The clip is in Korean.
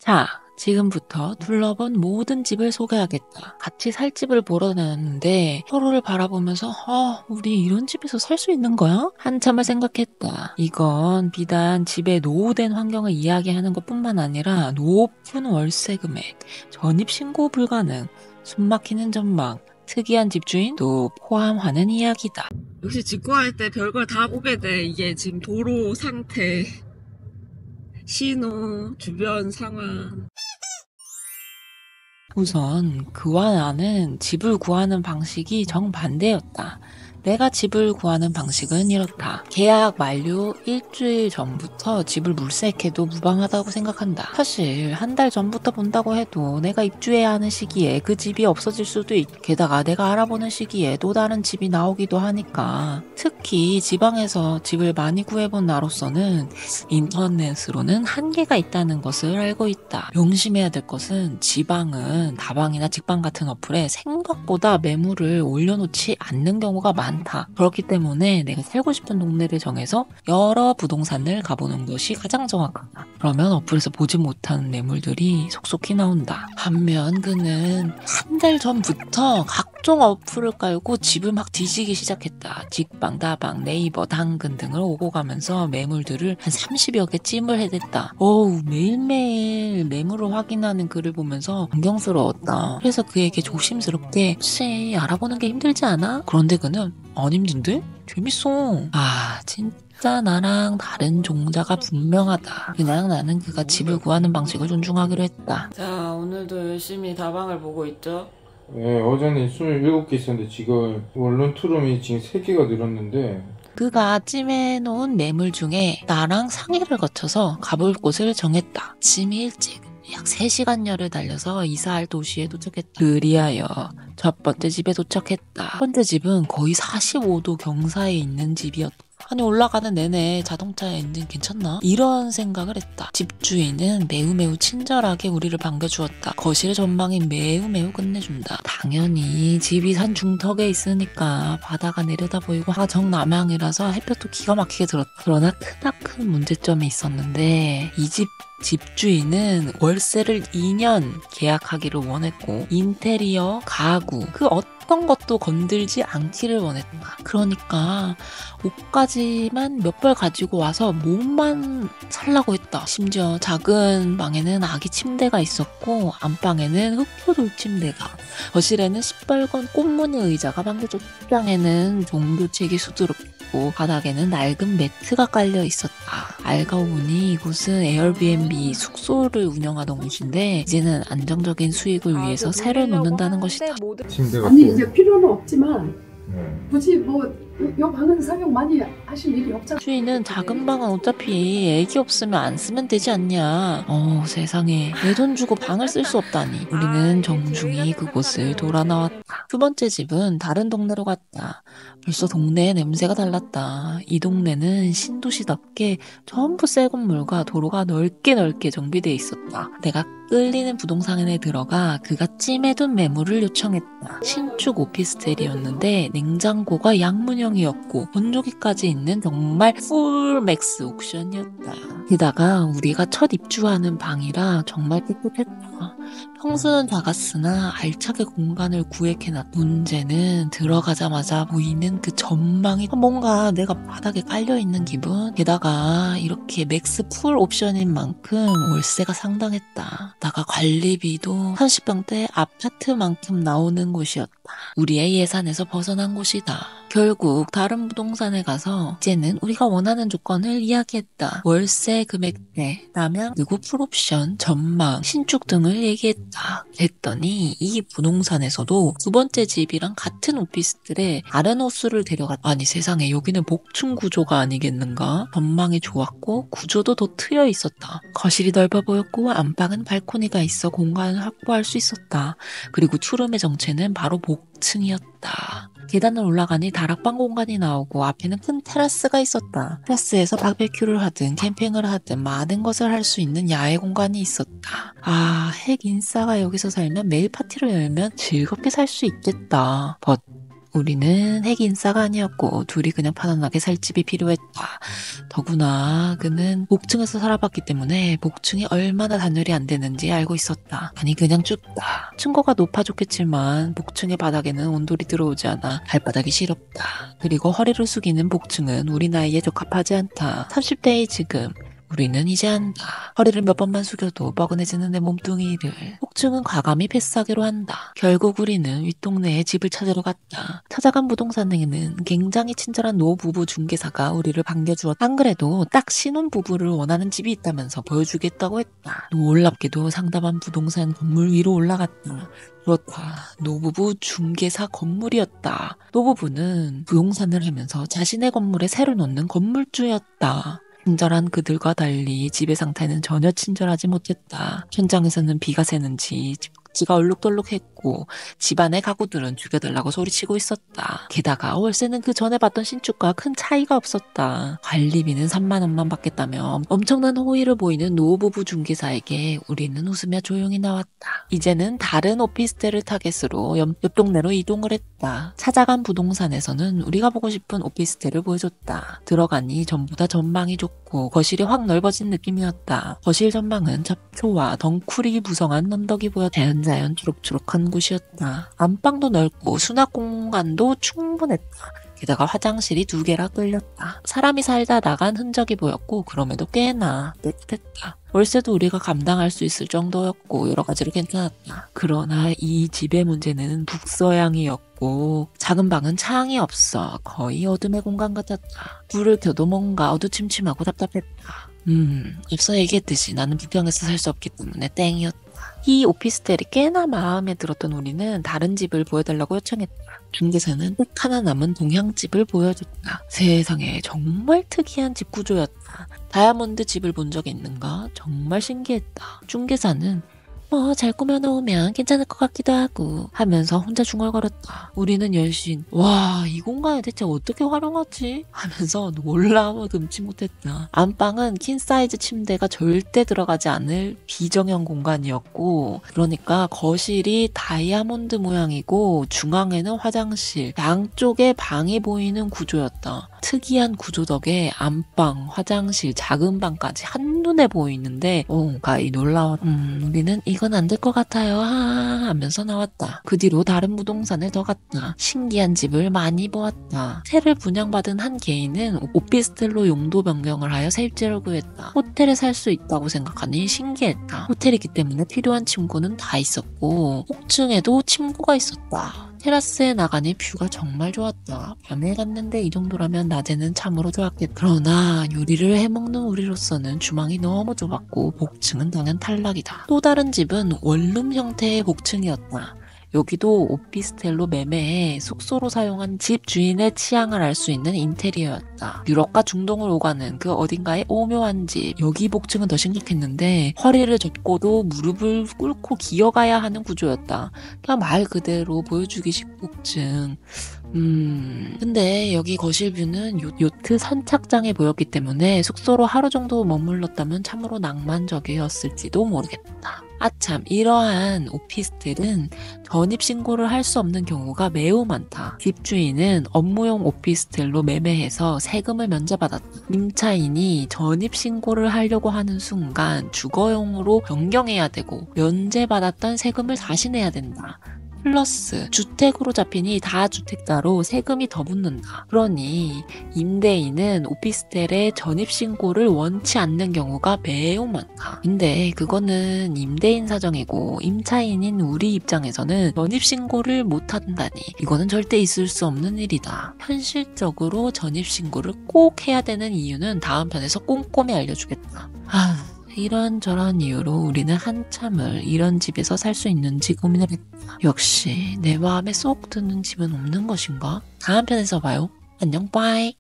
자, 지금부터 둘러본 모든 집을 소개하겠다. 같이 살 집을 보러 다녔는데 서로를 바라보면서 우리 이런 집에서 살 수 있는 거야? 한참을 생각했다. 이건 비단 집의 노후된 환경을 이야기하는 것뿐만 아니라 높은 월세 금액, 전입신고 불가능, 숨막히는 전망, 특이한 집주인도 포함하는 이야기다. 역시 집 구할 때 별걸 다 보게 돼. 이게 지금 도로 상태, 신호, 주변 상황. 우선 그와 나는 집을 구하는 방식이 정반대였다. 내가 집을 구하는 방식은 이렇다. 계약 만료 일주일 전부터 집을 물색해도 무방하다고 생각한다. 사실 한 달 전부터 본다고 해도 내가 입주해야 하는 시기에 그 집이 없어질 수도 있고, 게다가 내가 알아보는 시기에 또 다른 집이 나오기도 하니까. 특히 지방에서 집을 많이 구해본 나로서는 인터넷으로는 한계가 있다는 것을 알고 있다. 명심해야 될 것은 지방은 다방이나 직방 같은 어플에 생각보다 매물을 올려놓지 않는 경우가 많다. 그렇기 때문에 내가 살고 싶은 동네를 정해서 여러 부동산을 가보는 것이 가장 정확하다. 그러면 어플에서 보지 못하는 매물들이 속속히 나온다. 반면 그는 한 달 전부터 각종 어플을 깔고 집을 막 뒤지기 시작했다. 직방, 다방, 네이버, 당근 등을 오고 가면서 매물들을 한 30여 개 찜을 해댔다. 매일매일 매물을 확인하는 글을 보면서 존경스러웠다. 그래서 그에게 조심스럽게 혹시 알아보는 게 힘들지 않아? 그런데 그는 안 힘든데? 재밌어. 진짜 나랑 다른 종자가 분명하다. 그냥 나는 그가 집을 구하는 방식을 존중하기로 했다. 자, 오늘도 열심히 다방을 보고 있죠? 네, 어제는 27개 있었는데 지금 원룸 투룸이 지금 3개가 늘었는데 그가 찜해놓은 매물 중에 나랑 상의를 거쳐서 가볼 곳을 정했다. 아침이 일찍 약 3시간여를 달려서 이사할 도시에 도착했다. 그리하여 첫 번째 집에 도착했다. 첫 번째 집은 거의 45도 경사에 있는 집이었다. 아니, 올라가는 내내 자동차 엔진 괜찮나? 이런 생각을 했다. 집주인은 매우 친절하게 우리를 반겨주었다. 거실 전망이 매우 끝내준다. 당연히 집이 산 중턱에 있으니까 바다가 내려다 보이고 정남향이라서 햇볕도 기가 막히게 들었다. 그러나 크나큰 문제점이 있었는데 이 집 집주인은 월세를 2년 계약하기를 원했고 인테리어, 가구, 그 어떤 것도 건들지 않기를 원했다. 그러니까 옷까지만 몇 벌 가지고 와서 몸만 살라고 했다. 심지어 작은 방에는 아기 침대가 있었고 안방에는 흑표돌 침대가, 거실에는 시뻘건 꽃무늬 의자가 반겨줬다. 책장에는 종교책이 수두룩했고 바닥에는 낡은 매트가 깔려 있었다. 알고 보니 이곳은 에어비앤비 숙소를 운영하던 곳인데 이제는 안정적인 수익을 위해서 새로 놓는다는 것이다. 침대가 아니 이제 필요는 없지만 네. 굳이 요 방은 사용 많이 하실 일이 없잖아. 주인은 작은 방은 어차피 애기 없으면 안 쓰면 되지 않냐. 세상에 내 돈 주고 방을 쓸 수 없다니. 우리는 정중히 그곳을 돌아 나왔다. 두 번째 집은 다른 동네로 갔다. 벌써 동네의 냄새가 달랐다. 이 동네는 신도시답게 전부 새 건물과 도로가 넓게 정비되어 있었다. 내가 끌리는 부동산에 들어가 그가 찜해둔 매물을 요청했다. 신축 오피스텔이었는데 냉장고가 양문형이었고 건조기까지 있는 정말 풀 맥스 옵션이었다. 게다가 우리가 첫 입주하는 방이라 정말 깨끗했다. 평수는 작았으나 알차게 공간을 구획해놨다. 문제는 들어가자마자 보이는 그 전망이 뭔가 내가 바닥에 깔려있는 기분? 게다가 이렇게 맥스 풀 옵션인 만큼 월세가 상당했다. 나가 관리비도 30평대 아파트만큼 나오는 곳이었다. 우리의 예산에서 벗어난 곳이다. 결국 다른 부동산에 가서 이제는 우리가 원하는 조건을 이야기했다. 월세 금액대, 남양, 그리고 풀옵션, 전망, 신축 등을 얘기했다. 했더니 이 부동산에서도 두 번째 집이랑 같은 오피스텔에 다른 호수를 데려갔다. 아니 세상에, 여기는 복층 구조가 아니겠는가? 전망이 좋았고 구조도 더 트여 있었다. 거실이 넓어 보였고 안방은 발코니가 있어 공간을 확보할 수 있었다. 그리고 투룸의 정체는 바로 복층이었다. 계단을 올라가니 다락방 공간이 나오고 앞에는 큰 테라스가 있었다. 테라스에서 바베큐를 하든 캠핑을 하든 많은 것을 할 수 있는 야외 공간이 있었다. 핵 인싸가 여기서 살면 매일 파티를 열면 즐겁게 살 수 있겠다. 우리는 핵인싸가 아니었고 둘이 그냥 편안하게 살 집이 필요했다. 더구나 그는 복층에서 살아봤기 때문에 복층이 얼마나 단열이 안 되는지 알고 있었다. 아니 그냥 춥다. 층고가 높아 좋겠지만 복층의 바닥에는 온돌이 들어오지 않아 발바닥이 시렵다. 그리고 허리를 숙이는 복층은 우리 나이에 적합하지 않다. 30대의 지금 우리는 이제 안다. 허리를 몇 번만 숙여도 뻐근해지는 내 몸뚱이를 복층은 과감히 패스하기로 한다. 결국 우리는 윗동네에 집을 찾으러 갔다. 찾아간 부동산에는 굉장히 친절한 노부부 중개사가 우리를 반겨주었다. 안 그래도 딱 신혼부부를 원하는 집이 있다면서 보여주겠다고 했다. 놀랍게도 상담한 부동산 건물 위로 올라갔다. 그렇다. 노부부 중개사 건물이었다. 노부부는 부동산을 하면서 자신의 건물에 새로 놓는 건물주였다. 친절한 그들과 달리 집의 상태는 전혀 친절하지 못했다. 현장에서는 비가 새는지 집지가 얼룩덜룩했고 집안의 가구들은 죽여달라고 소리치고 있었다. 게다가 월세는 그 전에 받던 신축과 큰 차이가 없었다. 관리비는 3만 원만 받겠다며 엄청난 호의를 보이는 노부부 중개사에게 우리는 웃으며 조용히 나왔다. 이제는 다른 오피스텔을 타겟으로 옆 동네로 이동을 했다. 찾아간 부동산에서는 우리가 보고 싶은 오피스텔을 보여줬다. 들어가니 전부 다 전망이 좋고 거실이 확 넓어진 느낌이었다. 거실 전망은 잡초와 덩쿨이 무성한 언덕이 보여 자연자연 초록초록한 곳이었다. 안방도 넓고 수납 공간도 충분했다. 게다가 화장실이 2개라 뚫렸다. 사람이 살다 나간 흔적이 보였고 그럼에도 꽤나 깨끗했다. 월세도 우리가 감당할 수 있을 정도였고 여러 가지로 괜찮았다. 그러나 이 집의 문제는 북서양이었고 작은 방은 창이 없어 거의 어둠의 공간 같았다. 불을 켜도 뭔가 어두침침하고 답답했다. 앞서 얘기했듯이 나는 부평에서 살 수 없기 때문에 땡이었다. 이 오피스텔이 꽤나 마음에 들었던 우리는 다른 집을 보여달라고 요청했다. 중개사는 딱 하나 남은 동향집을 보여줬다. 세상에 정말 특이한 집 구조였다. 다이아몬드 집을 본 적이 있는가? 정말 신기했다. 중개사는 잘 꾸며놓으면 괜찮을 것 같기도 하고 하면서 혼자 중얼거렸다. 우리는 열심 와, 이 공간을 대체 어떻게 활용하지? 하면서 놀라워 금치 못했다. 안방은 퀸사이즈 침대가 절대 들어가지 않을 비정형 공간이었고 그러니까 거실이 다이아몬드 모양이고 중앙에는 화장실, 양쪽에 방이 보이는 구조였다. 특이한 구조 덕에 안방, 화장실, 작은 방까지 한눈에 보이는데 가히 놀라웠다. 우리는 이건 안 될 것 같아요 하면서 나왔다. 그 뒤로 다른 부동산을 더 갔다. 신기한 집을 많이 보았다. 새를 분양받은 한 개인은 오피스텔로 용도 변경을 하여 세입자를 구했다. 호텔에 살 수 있다고 생각하니 신기했다. 호텔이기 때문에 필요한 침구는 다 있었고 복층에도 침구가 있었다. 테라스에 나가니 뷰가 정말 좋았다. 밤에 갔는데 이 정도라면 낮에는 참으로 좋았겠다. 그러나 요리를 해먹는 우리로서는 주방이 너무 좁았고 복층은 당연 탈락이다. 또 다른 집은 원룸 형태의 복층이었다. 여기도 오피스텔로 매매해 숙소로 사용한 집 주인의 취향을 알 수 있는 인테리어였다. 유럽과 중동을 오가는 그 어딘가의 오묘한 집. 여기 복층은 더 심각했는데 허리를 접고도 무릎을 꿇고 기어가야 하는 구조였다. 그냥 말 그대로 보여주기식 복층. 근데 여기 거실 뷰는 요트 선착장에 보였기 때문에 숙소로 하루 정도 머물렀다면 참으로 낭만적이었을지도 모르겠다. 아참, 이러한 오피스텔은 전입신고를 할 수 없는 경우가 매우 많다. 집주인은 업무용 오피스텔로 매매해서 세금을 면제받았다. 임차인이 전입신고를 하려고 하는 순간 주거용으로 변경해야 되고 면제받았던 세금을 다시 내야 된다. 플러스 주택으로 잡히니 다주택자로 세금이 더 붙는다. 그러니 임대인은 오피스텔에 전입신고를 원치 않는 경우가 매우 많다. 근데 그거는 임대인 사정이고 임차인인 우리 입장에서는 전입신고를 못한다니 이거는 절대 있을 수 없는 일이다. 현실적으로 전입신고를 꼭 해야 되는 이유는 다음 편에서 꼼꼼히 알려주겠다. 이런저런 이유로 우리는 한참을 이런 집에서 살 수 있는지 고민을 했다. 역시 내 마음에 쏙 드는 집은 없는 것인가? 다음 편에서 봐요. 안녕, 빠이.